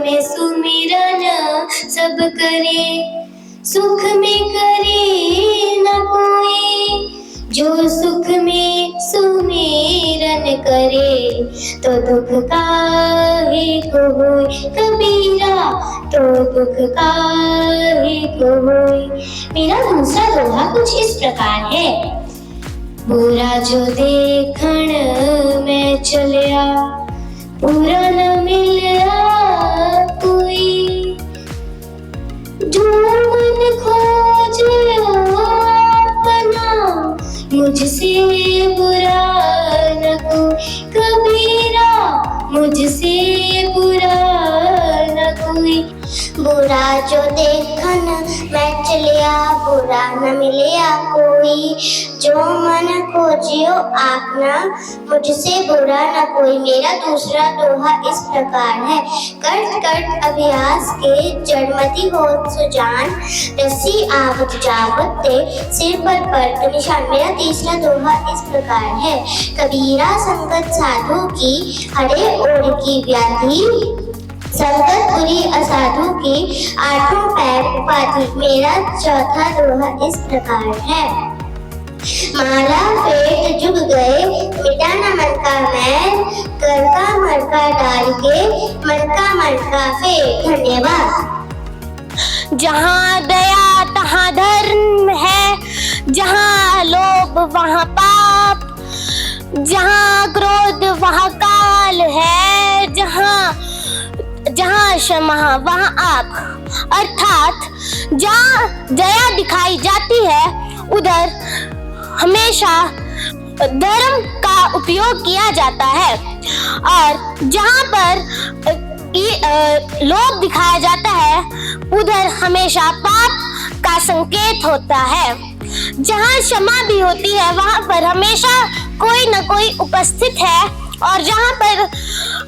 में सुमिरन सब करे, सुख में करे न कोई। जो सुख में सुमिरन करे, तो दुख काहे को होय। कबीरा तो दुख काहे को होय। मेरा दूसरा दोहा कुछ इस प्रकार है। बुरा जो देखण मैं चलिया, पूरा न मिलया कोई। जो मन खोजो अपना, मुझसे बुरा न कोई। कबीरा मुझसे बुरा न कोई। बुरा जो देखन मैं चलिया, बुरा न मिलिया कोई। जो मन खोजियो आपना, मुझसे बुरा न कोई। मेरा दूसरा दोहा इस प्रकार है। कर्त कर्त अभ्यास के जड़मति होत सुजान, रस्सी आवत जावत ते सिर पर पड़त निशान। मेरा तीसरा दोहा इस प्रकार है। कबीरा संगत साधु की, हरे ओढ़ की व्याधि। संगत बुरी असाधु की, आठों पैर उपाधि। मेरा चौथा दोहा इस प्रकार है। माला फेंट जुग गए, मिटा न मन का मैल। कर का मरका डाल के, मन का मरका फेंट। धन्यवाद। जहाँ दया तहाँ धर्म है, जहाँ लोभ वहाँ पाप, जहाँ क्रोध वहाँ काल है, जहाँ क्षमा वहाँ आप। अर्थात जहाँ दया दिखाई जाती है, उधर हमेशा धर्म का उपयोग किया जाता है। और जहाँ पर लोभ दिखाया जाता है, उधर हमेशा पाप का संकेत होता है। जहाँ क्षमा भी होती है, वहाँ पर हमेशा कोई न कोई उपस्थित है। और जहाँ पर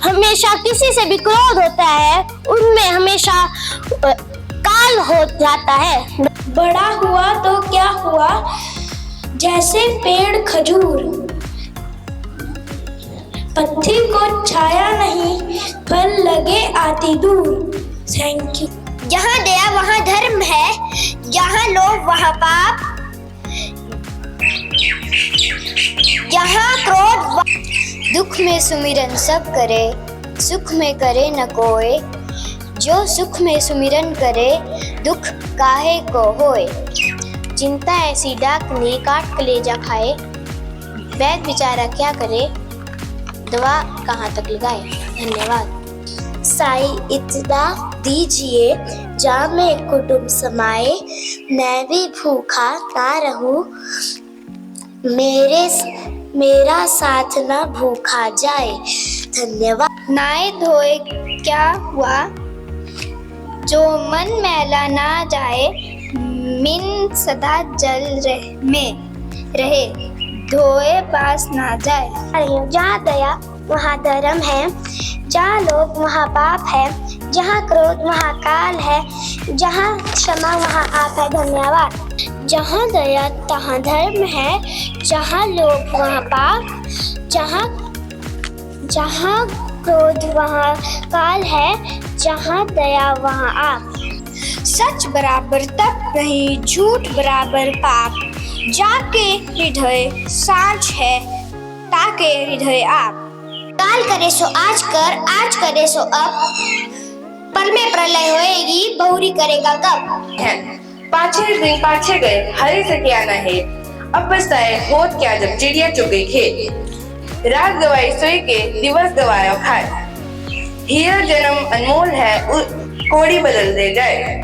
हमेशा किसी से भी क्रोध होता है, उनमें हमेशा काल हो जाता है। बड़ा हुआ तो क्या हुआ, जैसे पेड़ खजूर। पत्थर को छाया नहीं, फल लगे आती दूर। Thank you. जहाँ दया वहाँ धर्म है, जहाँ लोभ वहाँ पाप, जहाँ क्रोध दुख में सुमिरन सब करे, सुख में करे न कोय। जो सुख में सुमिरन करे, दुख काहे को होय। चिंता ऐसी डाकनी, काट कलेजा खाए। वैद्य बेचारा क्या करे, दवा कहाँ तक लगाए। धन्यवाद। साई इतना दीजिए, जा में कुटुंब समाए। मैं भी भूखा ना रहूं, मेरा साथ ना भूखा जाए। धन्यवाद। नाए धोए क्या हुआ, जो मन मैला ना जाए। मिन सदा जल में रहे, धोए पास ना जाए। जहाँ दया वहाँ धर्म है, जहाँ लोभ वहाँ पाप है, जहाँ क्रोध वहाँ काल है, जहाँ क्षमा वहाँ आप है। धन्यवाद। जहाँ दया तहाँ धर्म है, जहाँ लोभ वहाँ पाप, जहाँ क्रोध वहाँ काल है, जहाँ दया वहाँ आप। सच बराबर तप नहीं, झूठ बराबर पाप। जाके हृदय साँझ है, ताके हृदय आप। काल करे सो आज कर, आज करे सो अब। पल में प्रलय होएगी, बहुरी करेगा कब। पाछे दिन पाछे गए, हरे से क्या न है। अब पछताए होत क्या, जब चिड़िया चुग गई खेत। रात गवाई सोई के, दिवस गवाया खाए। हीरा जन्म अनमोल है, कोड़ी बदल दे जाए।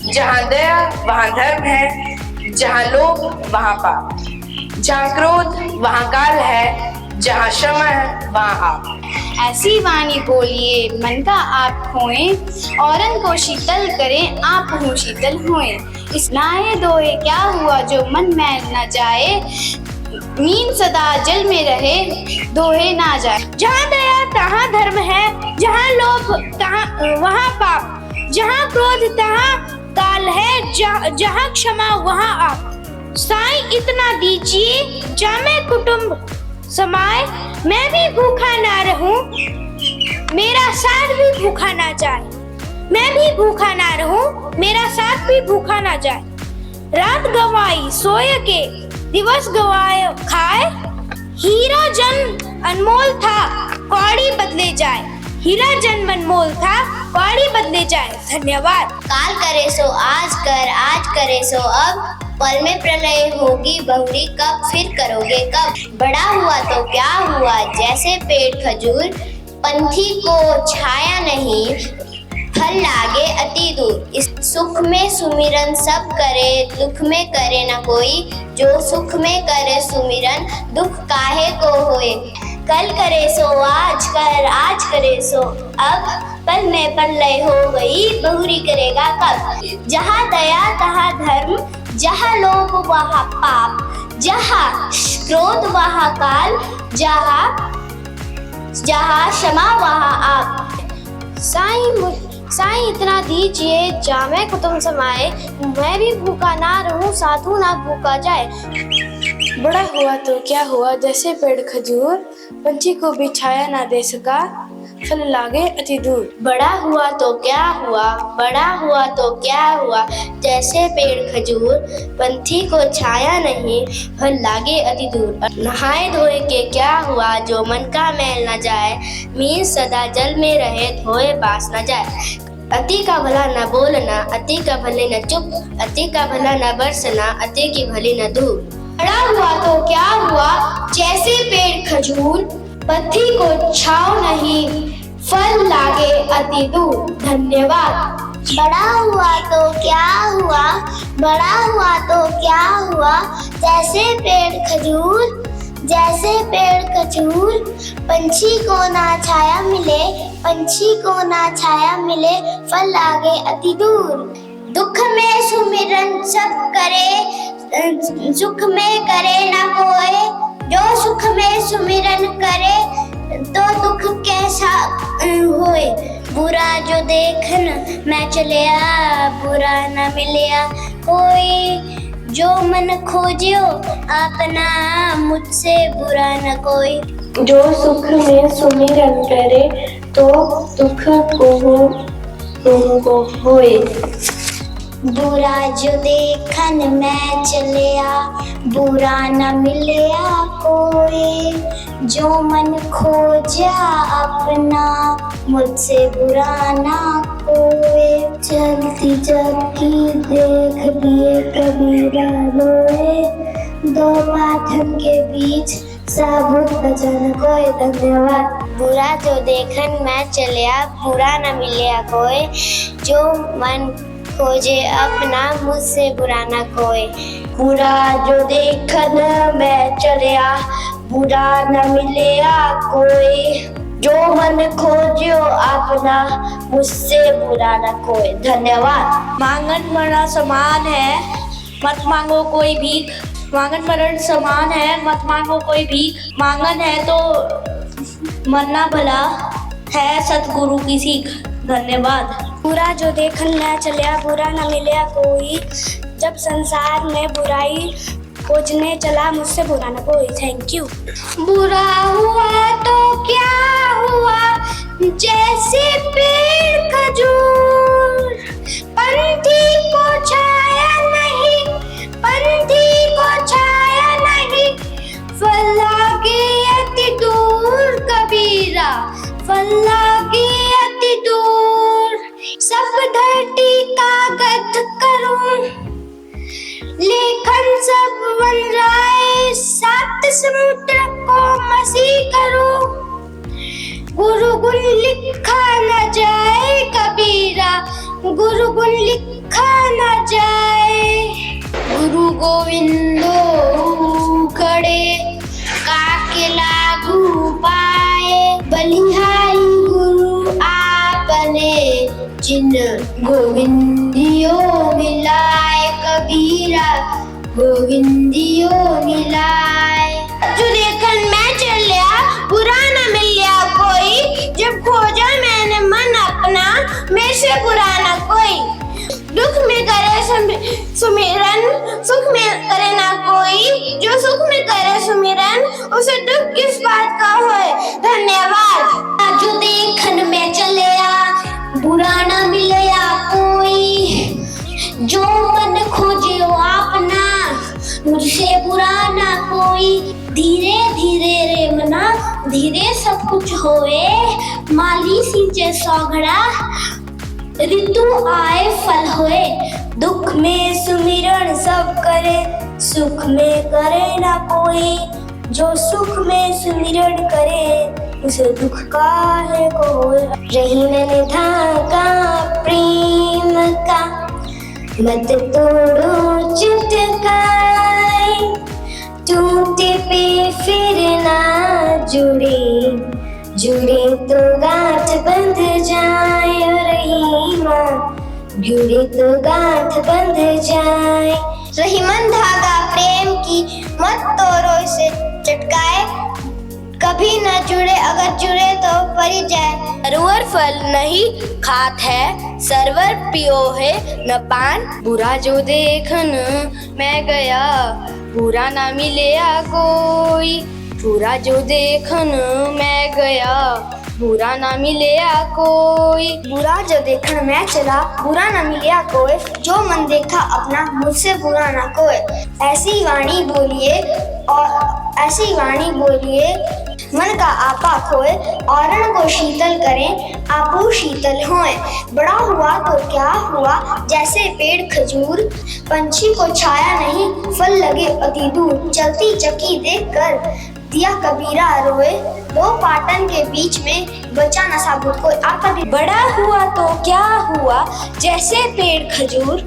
जहाँ दया वहाँ धर्म है, जहाँ लोभ वहाँ पाप, जहाँ क्रोध वहाँ काल है, जहाँ क्षमा है वहाँ आप। ऐसी वाणी बोलिए मन का आप खोएं, औरन को शीतल करें आप हूँ शीतल होएं। इस नाए दोए क्या हुआ, जो मन मैल न जाए। मीन सदा जल में रहे, दोहे ना जाए। जहाँ दया तहाँ धर्म है, जहाँ लोभ तहाँ वहाँ पाप, जहाँ क्रोध तहाँ काल है, जहाँ क्षमा वहाँ आप। साईं इतना दीजिए, जामे कुटुंब समाए। मैं भी भूखा ना रहूं, मेरा साथ भी भूखा ना जाए। मैं भी भूखा ना रहूं, मेरा साथ भी भूखा ना जाए। रात गवाई सोए के, दिवस गवाए खाए। हीरा जन अनमोल था, कौड़ी बदले जाए। हीरा जन अनमोल था, कौड़ी बदले जाए। धन्यवाद। काल करे सो आज कर, आज करे सो अब। पल में प्रलय होगी बहुरी कब, फिर करोगे कब। बड़ा हुआ तो क्या हुआ, जैसे पेड़ खजूर। पंथी को छाया नहीं, फल लागे अति दूर। इस सुख में सुमिरन सब करे, दुख में करे न कोई। जो सुख में करे सुमिरन, दुख काहे को होए। कल करे सो आज कर, आज करे सो अब। पल में प्रलय हो गई, बहुरी करेगा कब। जहाँ दया तहाँ धर्म, जहाँ लोभ वहाँ पाप। जहाँ क्रोध वहाँ काल, जहाँ क्षमा वहाँ आप। साईं इतना दीजिए, जामे को तुम समाए। मैं भी भूखा ना रहूं, साधु ना भूखा जाए। बड़ा हुआ तो क्या हुआ, जैसे पेड़ खजूर। पंछी को भी छाया ना दे सका, फल लागे अति दूर। बड़ा हुआ तो क्या हुआ, बड़ा हुआ तो क्या हुआ। जैसे पेड़ खजूर, पंछी को छाया नहीं, फल लागे अति दूर। नहाए धोए के क्या हुआ, जो मन का मैल न जाए। मीन सदा जल में रहे, धोए बास न जाए। अति का भला न बोलना, अति का भले न चुप। अति का भला न बरसना, अति की भली न धूप। बड़ा हुआ तो क्या हुआ, जैसे पेड़ खजूर। पत्ती को छाव नहीं, फल लागे अति दूर। धन्यवाद। बड़ा हुआ तो क्या हुआ, बड़ा हुआ तो क्या हुआ। जैसे पेड़ खजूर, जैसे पेड़ खजूर। पंछी को ना छाया मिले, पंछी को ना छाया मिले। फल लागे अति दूर। दुख में सुमिरन सब करे, सुख में करे ना कोई। जो सुख में सुमिरन करे, तो दुख कैसा होए। बुरा जो देखन मैं चलिया, बुरा न मिलिया कोई। जो मन खोजियो अपना, मुझसे बुरा न कोई। जो सुख में सुमिरन करे, तो दुख को होए। बुरा जो देखन मैं चलिया, बुरा न मिलिया कोई। जो मन खोजा अपना, मुझसे बुरा ना कोई। चलती चलती देख लिए कबीरा लोए। दो पाथन के बीच साबुत बचन कोई। धन्यवाद। बुरा जो देखन मैं चलिया, बुरा न मिलिया कोई। जो मन खोजे अपना, मुझसे बुरा न कोई। बुरा जो देखन मैं चलिया, बुरा न मिलिया कोई। जो मन खोजियो अपना, मुझसे बुरा न कोई। धन्यवाद। मांगन मरना समान है, मत मांगो कोई भीख। मांगन मरण समान है, मत मांगो कोई भीख। मांगन है तो मरना भला है, सतगुरु की सीख। धन्यवाद। बुरा जो देखन मैं चलिया, बुरा न मिलिया कोई। जब संसार में बुराई खोजने चला, मुझसे बुरा न कोई। Thank you. बुरा हुआ तो क्या हुआ, जैसे पेड़ खजूर। पंथी को छाया नहीं, पंथी को छाया नहीं। फल लागे अति दूर कबीरा, फल लागे अति दूर। सब धरती कागज करूं, लेखन सब बन जाए। सात समुद्र को मसी करूं। गुरु गुण लिखा न जाए कबीरा, गुरु गुण लिखा न जाए। गुरु गोविंदो खड़े, काके लागू पाए। बलिहारी गुरु आपने, जिन गोविंदियो मिलाए कबीरा, गोविंदियो मिलाए। जो देखन मैं चलिया, बुरा न मिलिया कोई। जब खोजा मैंने मन अपना, मेरे से बुरा न कोई। दुख में करे सुमिरन, सुख में करे ना कोई। जो सुख में करे सुमिरन, उसे दुख किस बात का होए। धन्यवाद। जो देखन में चलया, बुरा ना मिलया कोई। जो मन खोजे वो अपना, मुझसे बुरा ना कोई। धीरे धीरे रे मना, धीरे सब कुछ होए। माली सींचे सौघड़ा, ऋतु आए फल होए। दुख में सुमिरन सब करे, सुख में करे ना कोई। जो सुख में सुमिरन करे, उसे दुख काहे को होए। रही मैंने धागा प्रेम का, मत तोड़ो चुटकाए। टूटे पे फिर ना जुड़े, जुड़े तो गांठ बंध जाए। रहीमा, जुड़े तो गांठ बंध जाए। रहीमन धागा प्रेम की, मत तोड़ो इसे चटकाए। कभी न जुड़े, अगर जुड़े तो परी जाए। सरोवर फल नहीं खात है, सरवर पियो है न पान। बुरा जो देखन मैं गया, बुरा ना मिलया कोई। बुरा जो देखन मैं गया, बुरा ना मिलया कोई। बुरा जो देखन मैं चला, बुरा न मिलिया कोई। जो मन देखा अपना, मुझसे बुरा ना कोई। ऐसी वाणी बोलिए और ऐसी वाणी बोलिए, मन का आपा खोए। औरण को शीतल करें, आपो शीतल होए। बड़ा हुआ तो क्या हुआ, जैसे पेड़ खजूर। पंछी को छाया नहीं, फल लगे अति दूर। चलती चक्की देख कर दिया कबीरा रोए। दो पाटन के बीच में बचा न साबुत कोई। आपका बड़ा हुआ तो क्या हुआ, जैसे पेड़ खजूर।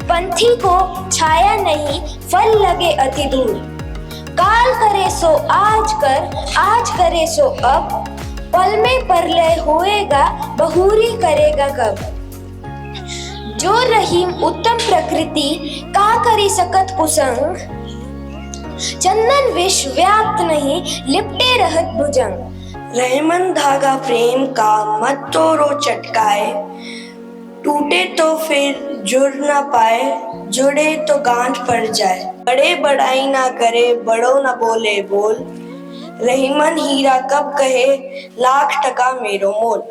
पंछी को छाया नहीं, फल लगे अति दूर। काल करे सो आज कर, आज करे सो अब। पल में परलय होएगा, बहुरी करेगा कब। जो रहीम उत्तम प्रकृति, का करी सकत कुसंग। चंदन विष व्याप्त नहीं, लिपटे रहत भुजंग। रहमन धागा प्रेम का, मत तोड़ो चटकाए। टूटे तो फिर जुड़ ना पाए, जुड़े तो गांठ पड़ जाए। बड़े बड़ाई ना करे, बड़ो ना बोले बोल। रहीमन हीरा कब कहे, लाख टका मेरो मोल।